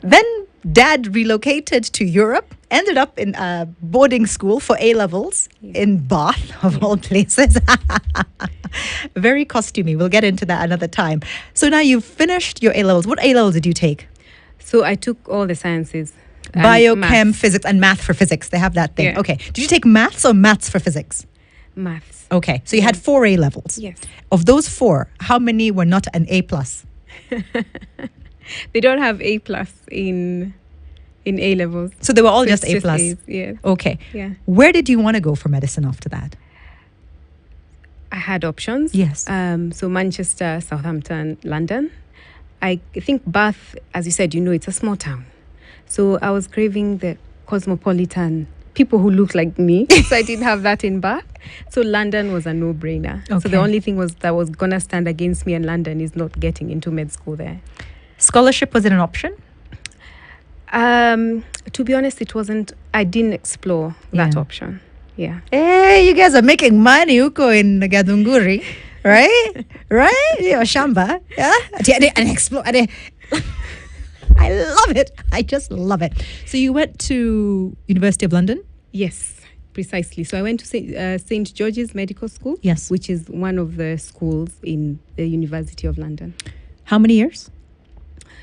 Then dad relocated to Europe, ended up in a boarding school for A levels in Bath, of all places. Very costumey. We'll get into that another time. So now you've finished your A levels. What A levels did you take? So I took all the sciences. Biochem, physics, and math for physics. They have that thing. Yeah. Okay. Did you take maths or maths for physics? Maths. Okay. So you had 4 A levels. Yes. Of those 4, how many were not an A plus? They don't have A plus in A levels. So they were all So just it's A plus. A's, yeah. Okay. Yeah. Where did you want to go for medicine after that? I had options. Yes. So Manchester, Southampton, London. I think Bath, as you said, it's a small town. So I was craving the cosmopolitan people who look like me. So I didn't have that in Bath. So London was a no-brainer. Okay. So the only thing that was going to stand against me in London is not getting into med school there. Scholarship, was it an option? To be honest, it wasn't. I didn't explore that option. Yeah. Hey, you guys are making money uko in Gadunguri, right? Right? Or Shamba. Yeah? And explore. I love it. I just love it. So you went to University of London? Yes, precisely. So I went to St. George's Medical School. Yes. Which is one of the schools in the University of London. How many years?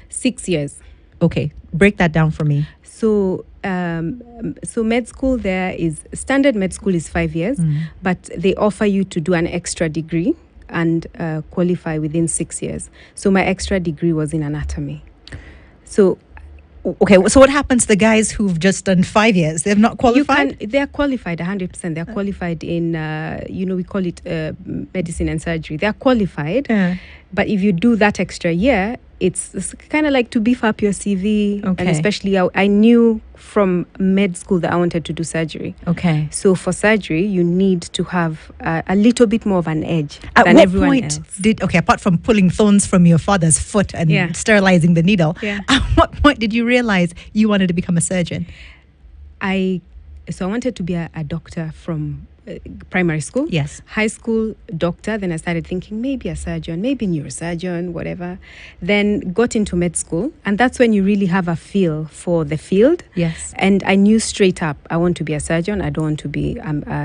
6 years. Okay. Break that down for me. So med school there is, standard med school is 5 years, but they offer you to do an extra degree and qualify within 6 years. So my extra degree was in anatomy. So, okay, so what happens to the guys who've just done 5 years? They've not qualified? They're qualified 100%. They're qualified in, we call it medicine and surgery. They're qualified. But if you do that extra year, it's kind of like to beef up your CV. Okay. And especially, I knew from med school that I wanted to do surgery. Okay. So for surgery, you need to have a little bit more of an edge At than what everyone point else. apart from pulling thorns from your father's foot and sterilizing the needle, at what point did you realize you wanted to become a surgeon? I wanted to be a doctor from primary school. Yes. High school, doctor. Then I started thinking maybe a surgeon, maybe neurosurgeon, whatever. Then got into med school. And that's when you really have a feel for the field. Yes. And I knew straight up, I want to be a surgeon. I don't want to be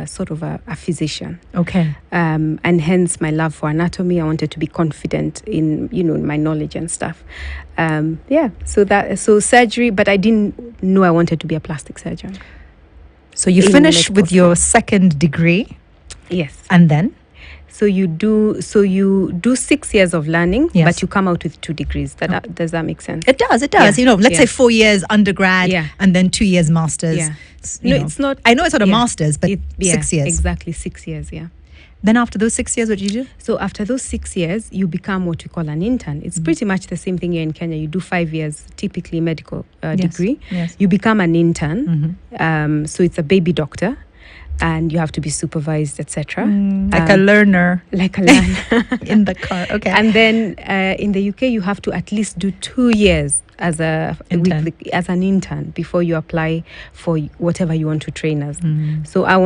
sort of a physician. Okay. And hence my love for anatomy. I wanted to be confident in, my knowledge and stuff. So surgery, but I didn't know I wanted to be a plastic surgeon. So you finish with your second degree. Yes. And then? So you do 6 years of learning, but you come out with 2 degrees. Does that make sense? It does. Yeah. Let's say 4 years undergrad and then 2 years masters. Yeah. It's not. I know it's not a master's, but 6 years. Exactly, 6 years, yeah. Then after those 6 years, what did you do? So after those 6 years, you become what we call an intern. It's pretty much the same thing here in Kenya. You do 5 years, typically medical degree. Yes. You become an intern. So it's a baby doctor. And you have to be supervised, etc. Like a learner. Like a learner. In the car, okay. And then in the UK, you have to at least do 2 years as an intern before you apply for whatever you want to train as. So I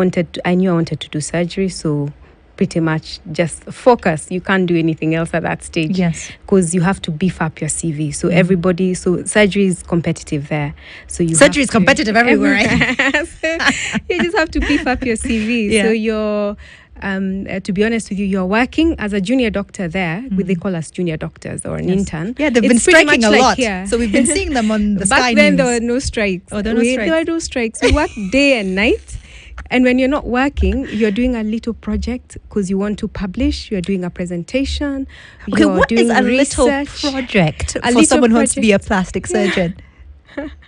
knew I wanted to do surgery, so pretty much just focus. You can't do anything else at that stage. Yes. Because you have to beef up your CV. So so surgery is competitive there. So surgery is competitive everywhere, right? So you just have to beef up your CV. Yeah. So you're, to be honest with you, you're working as a junior doctor there. They call us junior doctors or an intern. Yeah, they've been striking a lot. Here. So we've been seeing them on the Back Sky then, News. there were no strikes. Oh, there were no strikes. We work day and night. And when you're not working, you're doing a little project because you want to publish. You're doing a presentation. Okay, what is a little research. project for someone who wants to be a plastic surgeon?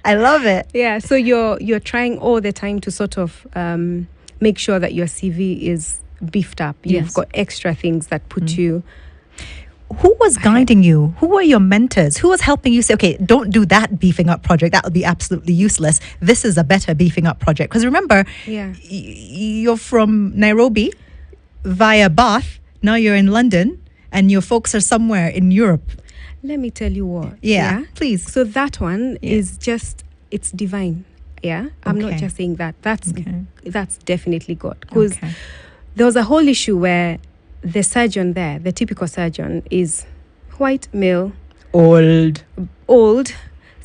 I love it. Yeah, so you're trying all the time to sort of make sure that your CV is beefed up. You've got extra things that put you. Who was guiding you? Who were your mentors? Who was helping you say, okay, don't do that beefing up project. That will be absolutely useless. This is a better beefing up project. Because remember, you're from Nairobi via Bath. Now you're in London and your folks are somewhere in Europe. Let me tell you what. Yeah, please. So that one is just, it's divine. Yeah. I'm not just saying that. That's definitely God. Because there was a whole issue where the surgeon there, the typical surgeon, is white male, old,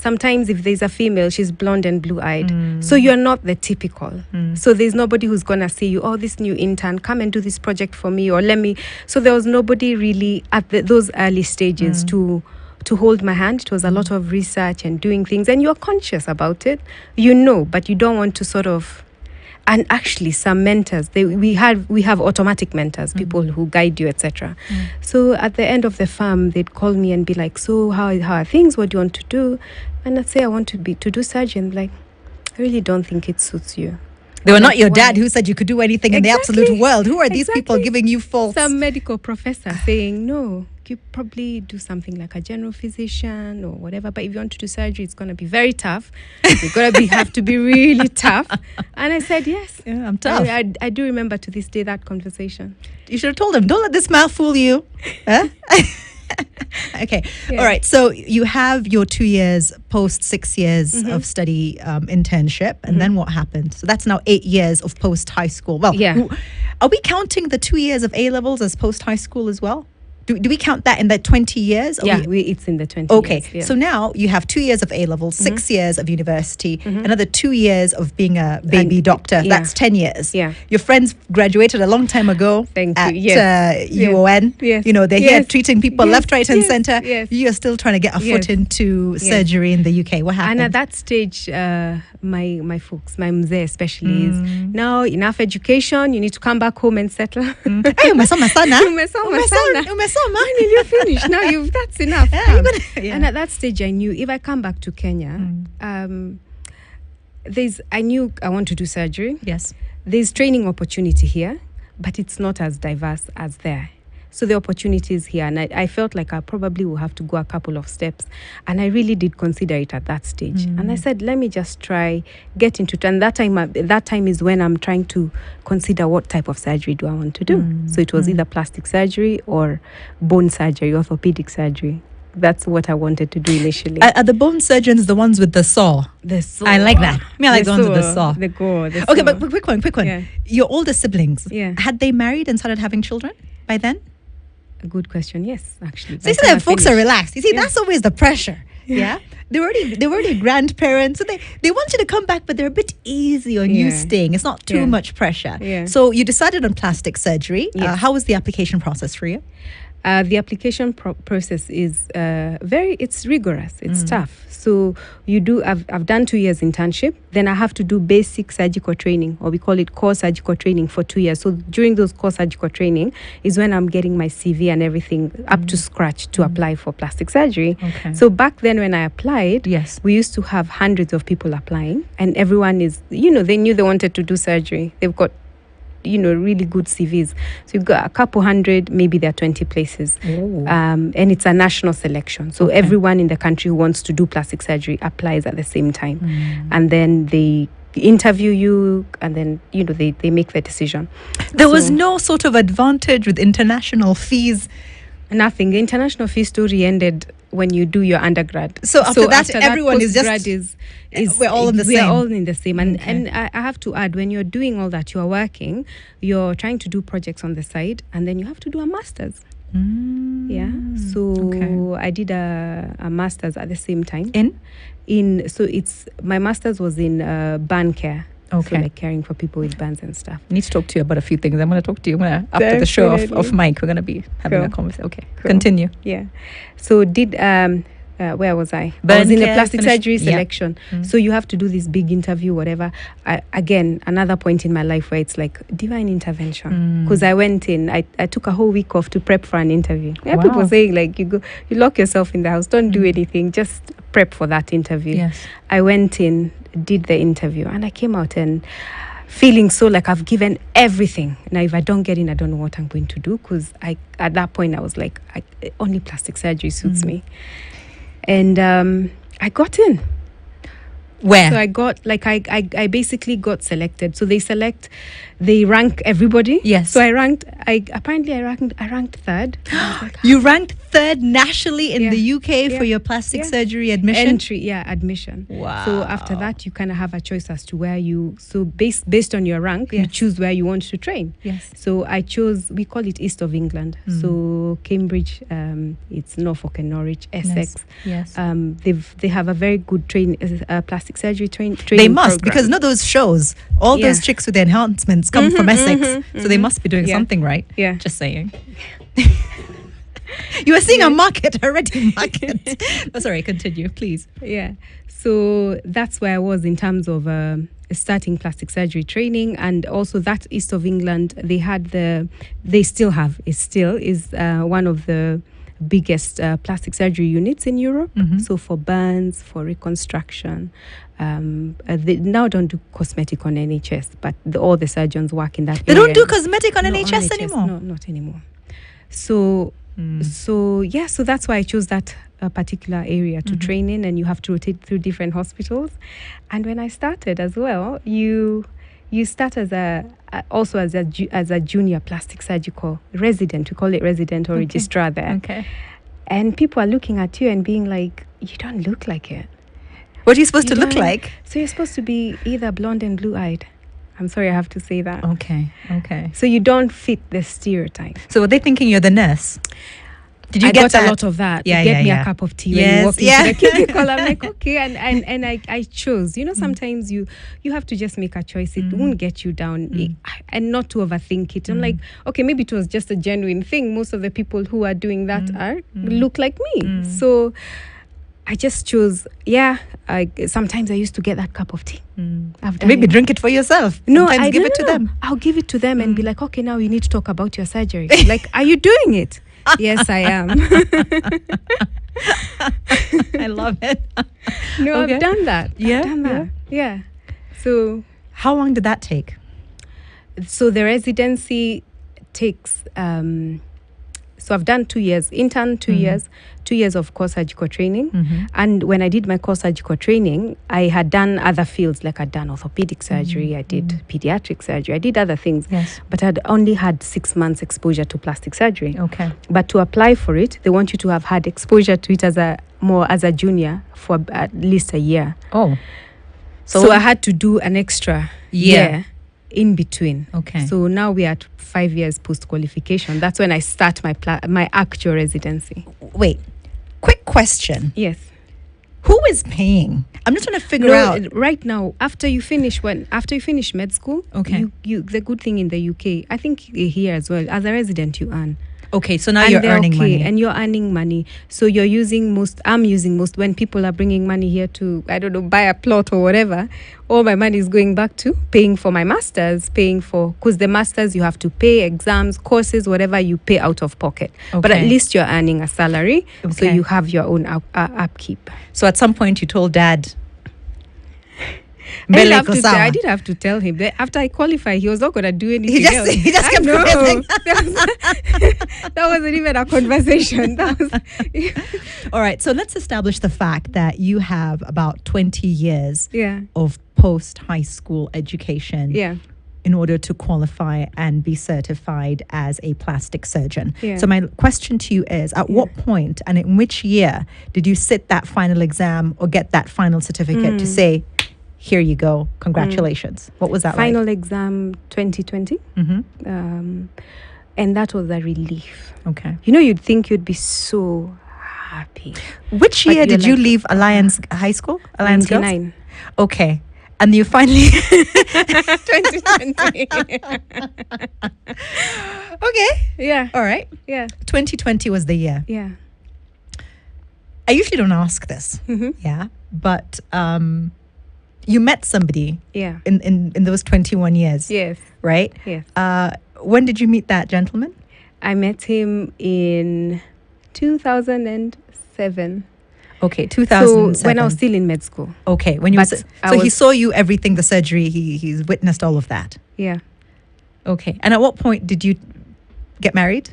sometimes if there's a female, she's blonde and blue-eyed. So you're not the typical. So there's nobody who's going to say you, oh, this new intern, come and do this project for me, or let me. So there was nobody really at those early stages to hold my hand. It was a lot of research and doing things, and you're conscious about it, but you don't want to sort of. And actually, some mentors, we have automatic mentors, people who guide you, etc. So at the end of the farm, they'd call me and be like, "So how are things? What do you want to do?" And I'd say, "I want to do surgery." And like, I really don't think it suits you. They were not your dad who said you could do anything in the absolute world. Who are these people giving you false? Some medical professor saying, no, you probably do something like a general physician or whatever. But if you want to do surgery, it's going to be very tough. You're going to have to be really tough. And I said, yes. Yeah, I'm tough. I do remember to this day that conversation. You should have told him, don't let this mouth fool you. Huh? Okay. Yeah. All right. So you have your 2 years post 6 years of study internship. And then what happened? So that's now 8 years of post high school. Well, are we counting the 2 years of A levels as post high school as well? Do we count that in the 20 years? It's in the 20 years. Okay. So now you have 2 years of A levels, 6 years of university, another 2 years of being a baby doctor. That's 10 years. Yeah. Your friends graduated a long time ago at UON. Yes. You know, they're here treating people left, right, and center. Yes. You're still trying to get a foot into surgery in the UK. What happened? And at that stage, my folks, my mzee especially, is now enough education. You need to come back home and settle. Hey, umesoma sana. When will you finish? Now that's enough. And at that stage, I knew if I come back to Kenya, I knew I want to do surgery. Yes. There's training opportunity here, but it's not as diverse as there. So the opportunity is here, and I felt like I probably will have to go a couple of steps, and I really did consider it at that stage. And I said, let me just try get into it. And that time is when I'm trying to consider what type of surgery do I want to do. So it was either plastic surgery or bone surgery, orthopedic surgery. That's what I wanted to do initially. Are the bone surgeons the ones with the saw? The saw. I like that. I like the ones with the saw. The okay, but quick one. Yeah. Your older siblings, had they married and started having children by then? A good question. Yes, actually. So you see that folks are relaxed. You see, that's always the pressure. Yeah. They're already grandparents. So they want you to come back, but they're a bit easy on you staying. It's not too much pressure. Yeah. So you decided on plastic surgery. Yes. How was the application process for you? The application process is it's rigorous. It's tough. So I've done 2 years internship. Then I have to do basic surgical training, or we call it core surgical training, for 2 years. So during those core surgical training is when I'm getting my CV and everything up to scratch to apply for plastic surgery. Okay. So back then when I applied, we used to have hundreds of people applying, and everyone is, they knew they wanted to do surgery. They've got really good CVs. So you've got a couple hundred, maybe there are 20 places. And it's a national selection. So everyone in the country who wants to do plastic surgery applies at the same time. And then they interview you, and then, they make the decision. There was no sort of advantage with international fees? Nothing. The international fee story ended when you do your undergrad. So after that, everyone is just... we're all in the same. We're all in the same. And I have to add, when you're doing all that, you're working, you're trying to do projects on the side, and then you have to do a master's. So I did a master's at the same time. My master's was in burn care. Okay. So like caring for people with burns and stuff. I need to talk to you about a few things. I'm going to talk to you after the show off mic. We're going to be having a conversation. Okay, continue. Yeah. So where was I? Burn I was in the care, plastic surgery selection. So you have to do this big interview, whatever. Again, another point in my life where it's like divine intervention. Because I went in, I took a whole week off to prep for an interview. Wow. People saying like, you lock yourself in the house, don't do anything, just prep for that interview. Yes. I went in, did the interview, and I came out and feeling so like I've given everything. Now, if I don't get in, I don't know what I'm going to do, because at that point I was like, only plastic surgery suits me. And I got in. Where? So I got, I basically got selected. So they select they rank everybody. Yes. So I ranked third. You ranked third nationally in the UK for your plastic surgery admission? Admission. Wow. So after that, you kind of have a choice as to where based on your rank, you choose where you want to train. Yes. So I chose, we call it East of England. So Cambridge, it's Norfolk and Norwich, Essex. Yes. They have a very good plastic surgery training They must, program. because those shows, all those chicks with the enhancements come from Essex. So they must be doing something right. Yeah. Just saying. You are seeing a market already. Oh, sorry, continue, please. Yeah. So that's where I was in terms of starting plastic surgery training. And also that East of England, they still have, is one of the biggest plastic surgery units in Europe. So for burns, for reconstruction, they now don't do cosmetic on NHS, but all the surgeons work in that They area. don't do cosmetic on NHS anymore? No, not anymore. So that's why I chose that particular area to train in, and you have to rotate through different hospitals. And when I started as well, you start as a junior plastic surgical resident. We call it resident or registrar there. Okay. And people are looking at you and being like, you don't look like it. What are you supposed to look like? So you're supposed to be either blonde and blue-eyed. I'm sorry, I have to say that. Okay. So you don't fit the stereotype. So were they thinking you're the nurse? Did you I get got that? a lot of that. Yeah, Get me yeah. a cup of tea Yes, when you walk yeah. into the cubicle. I'm like, okay, and I chose. Sometimes you have to just make a choice. It won't get you down, and not to overthink it. I'm like, okay, maybe it was just a genuine thing. Most of the people who are doing that look like me. So I just chose. Sometimes I used to get that cup of tea. Maybe drink it for yourself. No, Sometimes I give it to them. I'll give it to them and be like, okay, now you need to talk about your surgery. Like, are you doing it? Yes, I am. I love it. No, Okay. I've done that. Yeah, I've done that. Yeah. So how long did that take? the residency takes so I've done 2 years intern, 2 years, 2 years of core surgical training. And when I did my core surgical training, I had done other fields, like I'd done orthopedic surgery, I did pediatric surgery, I did other things. Yes. But I'd only had 6 months exposure to plastic surgery. Okay. But to apply for it, they want you to have had exposure to it as a junior for at least a year. Oh. So I had to do an extra year in between. Okay. So now we are at 5 years post qualification. That's when I start my actual residency. Wait. Quick question. Yes. Who is paying? I'm just trying to figure out. Right now, after you finish med school, Okay. you the good thing in the UK, I think here as well, as a resident you earn. Okay, so now And you're they're earning money. and you're earning money. So I'm using most when people are bringing money here to, I don't know, buy a plot or whatever. All my money is going back to paying for my masters, because the masters you have to pay exams, courses, whatever you pay out of pocket. But at Okay. least you're earning a salary, so Okay. you have your own upkeep. So at some point you told Dad, I Mbele did iko sawa. have to tell him that after I qualify, he was not going to do anything else. He just I kept know. progressing. That wasn't even a conversation. All right, so let's establish the fact that you have about 20 years Yeah. of post-high school education Yeah. in order to qualify and be certified as a plastic surgeon. Yeah. So my question to you is, at what point and in which year did you sit that final exam or get that final certificate to say, here you go, congratulations? What was that Final exam 2020. And that was a relief. Okay. You'd think you'd be so happy. Which But year did you're you like, leave Alliance High School? Alliance Girls? 99. Okay. And you finally... 2020. Okay. Yeah. All right. Yeah. 2020 was the year. Yeah. I usually don't ask this. Yeah. But you met somebody Yeah. in those 21 years. Yes. Right? Yes. When did you meet that gentleman? I met him in 2007. Okay, 2007. So when I was still in med school. Okay, when you But was, I so he was- saw you everything, the surgery, he's witnessed all of that. Yeah. Okay. And at what point did you get married?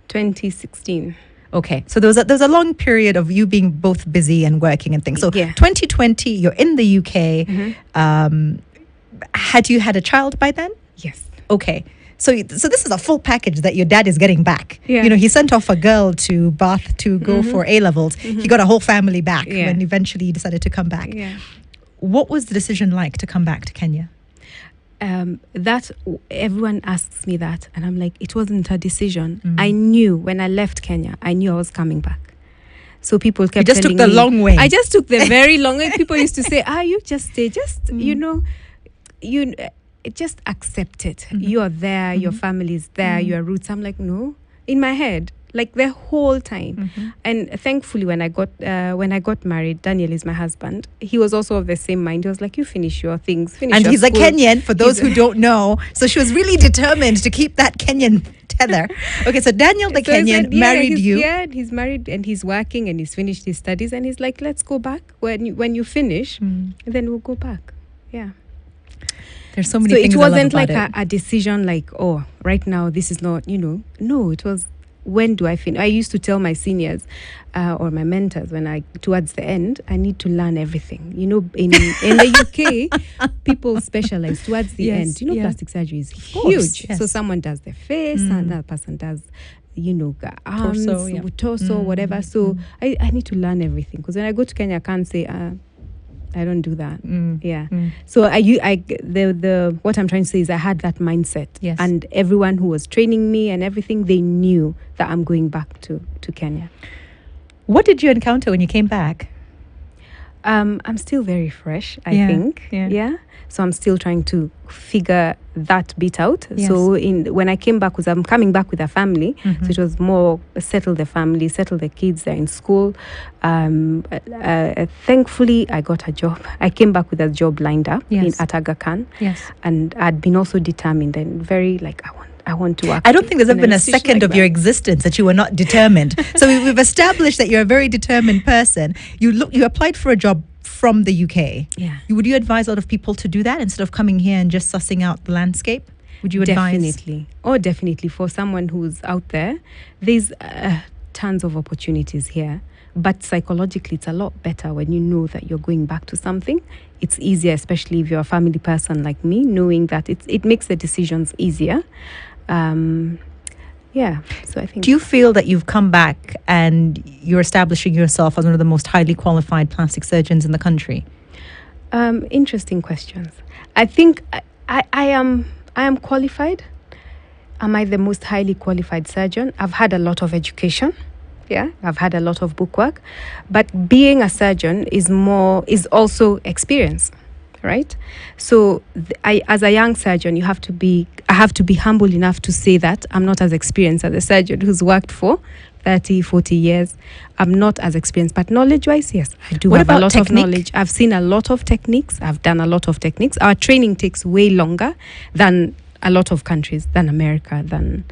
2016. Okay. So there was a long period of you being both busy and working and things. So Yeah. 2020, you're in the UK. Had you had a child by then? Yes. Okay. So this is a full package that your dad is getting back. Yeah. You know, he sent off a girl to Bath to go for A-levels. He got a whole family back when eventually he decided to come back. Yeah. What was the decision like to come back to Kenya? That everyone asks me that, and I'm like, it wasn't a decision. I knew when I left Kenya, I knew I was coming back. So people kept You just telling took the me, long way. I just took the very long way. People used to say, you just stay, just you know, you just accept it. You are there, your family is there, your roots. I'm like, no, in my head, like the whole time. And thankfully, when I got married, Daniel is my husband. He was also of the same mind. He was like, you finish your things, finish. And your he's school. a Kenyan, for those who don't know. So she was really determined to keep that Kenyan tether. Okay, so Daniel the Kenyan married you. Yeah, he's married and he's working and he's finished his studies and he's like, let's go back when you finish, and then we'll go back. Yeah. There's so many things it I love wasn't about like it. a decision like, oh, right now this is not, no, it was, when do I finish? I used to tell my seniors or my mentors towards the end, I need to learn everything. In the UK, people specialize towards the end. Plastic surgery is huge. Yes. So someone does the face, another person does, arms, torso, whatever. So I need to learn everything, because when I go to Kenya, I can't say, I don't do that. So what I'm trying to say is I had that mindset. Yes. And everyone who was training me and everything, they knew that I'm going back to Kenya. What did you encounter when you came back? I'm still very fresh, I think. Yeah. So I'm still trying to figure that bit out. Yes. So when I came back, because I'm coming back with a family, so it was more settle the family, settle the kids, they're in school. Thankfully, I got a job. I came back with a job lined up at Aga Khan. Yes. And I'd been also determined and very like, I want to work. I don't think there's ever been a second of your existence that you were not determined. So we've established that you're a very determined person. You applied for a job from the UK. Yeah. Would you advise a lot of people to do that instead of coming here and just sussing out the landscape? Would you advise? Definitely. Oh, definitely. For someone who's out there, there's tons of opportunities here. But psychologically, it's a lot better when you know that you're going back to something. It's easier, especially if you're a family person like me, knowing that it makes the decisions easier. So I think. Do you feel that you've come back and you're establishing yourself as one of the most highly qualified plastic surgeons in the country? Interesting questions. I think I am qualified. Am I the most highly qualified surgeon? I've had a lot of education. Yeah, I've had a lot of bookwork, but being a surgeon is also experience, right? So as a young surgeon, I have to be humble enough to say that I'm not as experienced as a surgeon who's worked for 30, 40 years. I'm not as experienced, but knowledge-wise, yes, I do have a lot of knowledge. I've seen a lot of techniques. I've done a lot of techniques. Our training takes way longer than a lot of countries, than America, than...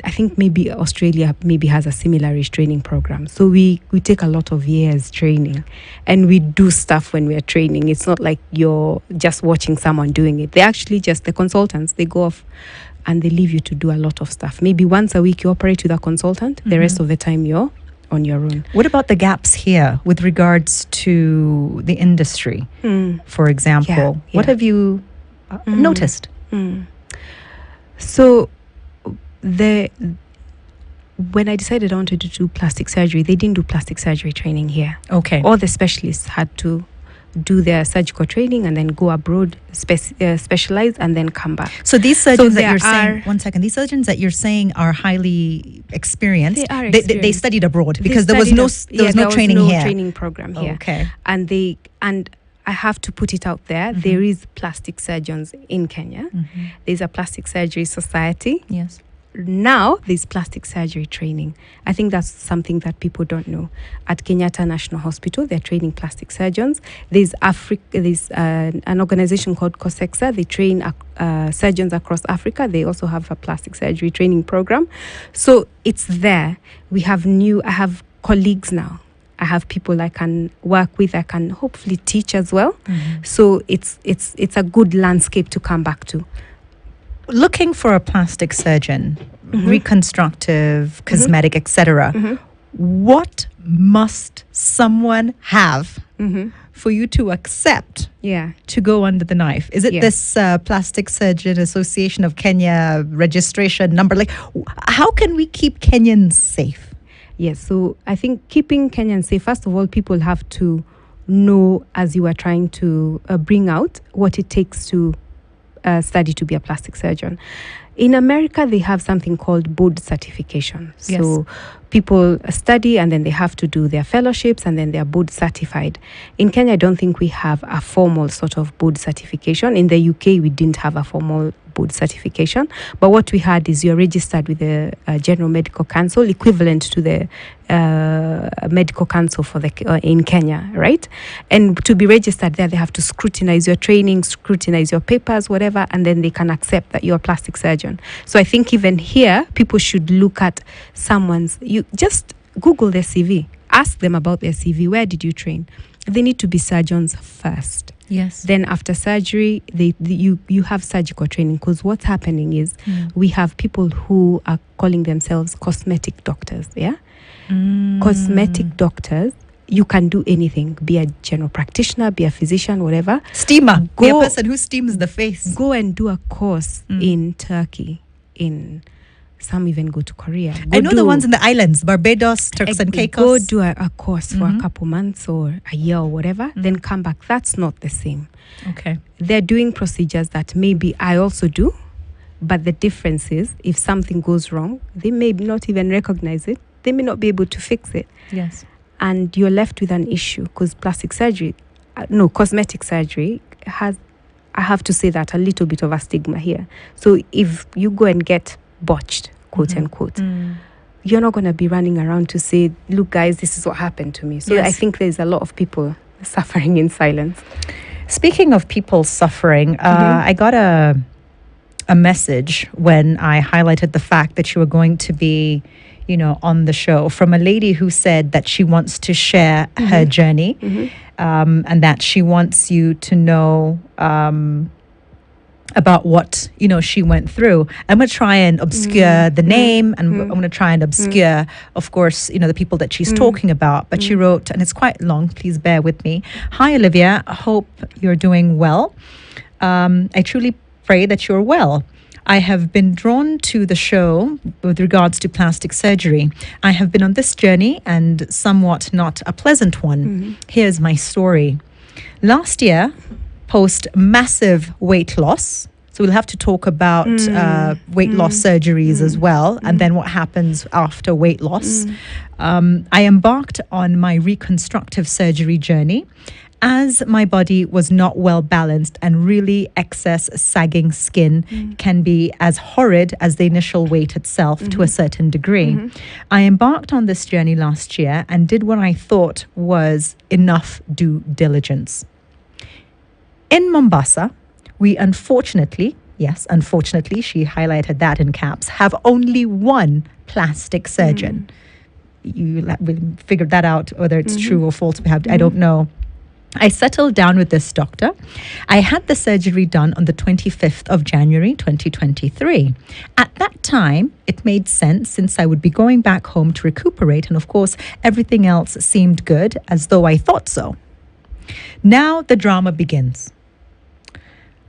I think maybe Australia has a similar-ish training program. So we take a lot of years training, and we do stuff when we're training. It's not like you're just watching someone doing it. They're actually just the consultants. They go off and they leave you to do a lot of stuff. Maybe once a week you operate with a consultant. The rest of the time you're on your own. What about the gaps here with regards to the industry, for example? What have you noticed? So... when I decided I wanted to do plastic surgery, they didn't do plastic surgery training here. Okay. All the specialists had to do their surgical training and then go abroad, specialize, and then come back. So these surgeons that you're saying, one second, these surgeons that you're saying are highly experienced. They are experienced. They studied abroad because there was no training here. Training program here. Okay. And I have to put it out there. There is plastic surgeons in Kenya. There's a plastic surgery society. Yes. Now there's plastic surgery training. I think that's something that people don't know. At Kenyatta National Hospital, they're training plastic surgeons. There's an organization called COSEXA. They train surgeons across Africa. They also have a plastic surgery training program. So it's there. I have colleagues now. I have people I can work with. I can hopefully teach as well. So it's a good landscape to come back to. Looking for a plastic surgeon, reconstructive, cosmetic, etc. What must someone have for you to accept to go under the knife? Is it this Plastic Surgeon Association of Kenya registration number? Like, how can we keep Kenyans safe? Yes, so I think keeping Kenyans safe, first of all, people have to know, as you are trying to bring out, what it takes to study to be a plastic surgeon. In America, they have something called board certification. So people study and then they have to do their fellowships and then they are board certified. In Kenya, I don't think we have a formal sort of board certification. In the UK, we didn't have a formal board certification. But what we had is you're registered with the General Medical Council, equivalent to the Medical Council for the in Kenya, right? And to be registered there, they have to scrutinize your training, scrutinize your papers, whatever, and then they can accept that you're a plastic surgeon. So I think even here, people should look at you just Google their CV, ask them about their CV. Where did you train? They need to be surgeons first. Yes. Then after surgery, you have surgical training, because what's happening is we have people who are calling themselves cosmetic doctors. Yeah. Cosmetic doctors, you can do anything, be a general practitioner, be a physician, whatever. Steamer, be a person who steams the face. Go and do a course in Turkey, some even go to Korea. I know the ones in the islands, Barbados, Turks and Caicos. Go do a course for a couple months or a year or whatever, then come back. That's not the same. Okay. They're doing procedures that maybe I also do, but the difference is if something goes wrong, they may not even recognize it. They may not be able to fix it. Yes. And you're left with an issue, because cosmetic surgery has, I have to say that, a little bit of a stigma here. So if you go and get botched, quote unquote, you're not going to be running around to say, look guys, this is what happened to me. So I think there's a lot of people suffering in silence. Speaking of people suffering, I got a message when I highlighted the fact that you were going to be, on the show, from a lady who said that she wants to share her journey, and that she wants you to know about what she went through. I'm going to try and obscure the name, and I'm going to try and obscure, of course, the people that she's talking about. But she wrote, and it's quite long, please bear with me. Hi, Olivia. I hope you're doing well. I truly pray that you're well. I have been drawn to the show with regards to plastic surgery. I have been on this journey, and somewhat not a pleasant one. Here's my story. Last year, post massive weight loss, so we'll have to talk about weight loss surgeries as well, and then what happens after weight loss. I embarked on my reconstructive surgery journey, as my body was not well balanced, and really excess sagging skin can be as horrid as the initial weight itself to a certain degree. I embarked on this journey last year and did what I thought was enough due diligence. In Mombasa, we unfortunately, yes, unfortunately, she highlighted that in caps, have only one plastic surgeon. We'll figure that out, whether it's true or false. I don't know. I settled down with this doctor. I had the surgery done on the 25th of January, 2023. At that time, it made sense, since I would be going back home to recuperate. And of course, everything else seemed good, as though I thought so. Now the drama begins.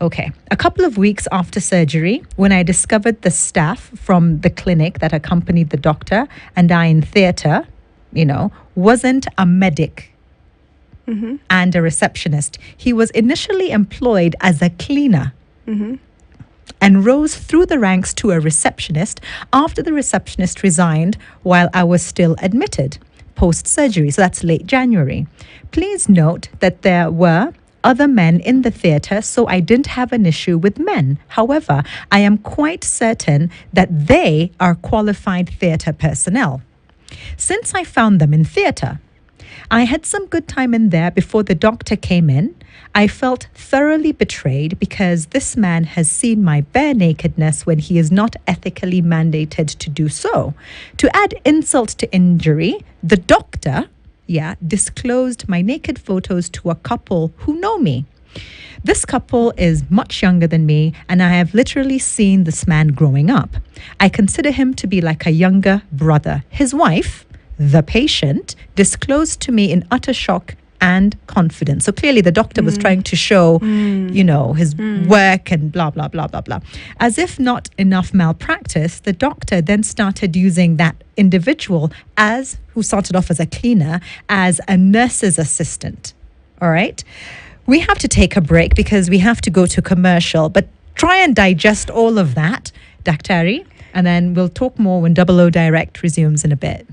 Okay, a couple of weeks after surgery, when I discovered the staff from the clinic that accompanied the doctor and I in theatre, wasn't a medic and a receptionist. He was initially employed as a cleaner and rose through the ranks to a receptionist after the receptionist resigned while I was still admitted post-surgery. So that's late January. Please note that there were other men in the theatre, so I didn't have an issue with men. However, I am quite certain that they are qualified theatre personnel. Since I found them in theatre, I had some good time in there before the doctor came in. I felt thoroughly betrayed, because this man has seen my bare nakedness when he is not ethically mandated to do so. To add insult to injury, the doctor, disclosed my naked photos to a couple who know me. This couple is much younger than me, and I have literally seen this man growing up. I consider him to be like a younger brother. His wife, the patient, disclosed to me in utter shock and confidence. So clearly the doctor was trying to show, his work and blah, blah, blah, blah, blah. As if not enough malpractice, the doctor then started using that individual who started off as a cleaner, as a nurse's assistant. All right. We have to take a break because we have to go to commercial, but try and digest all of that, Daktari, and then we'll talk more when Double O Direct resumes in a bit.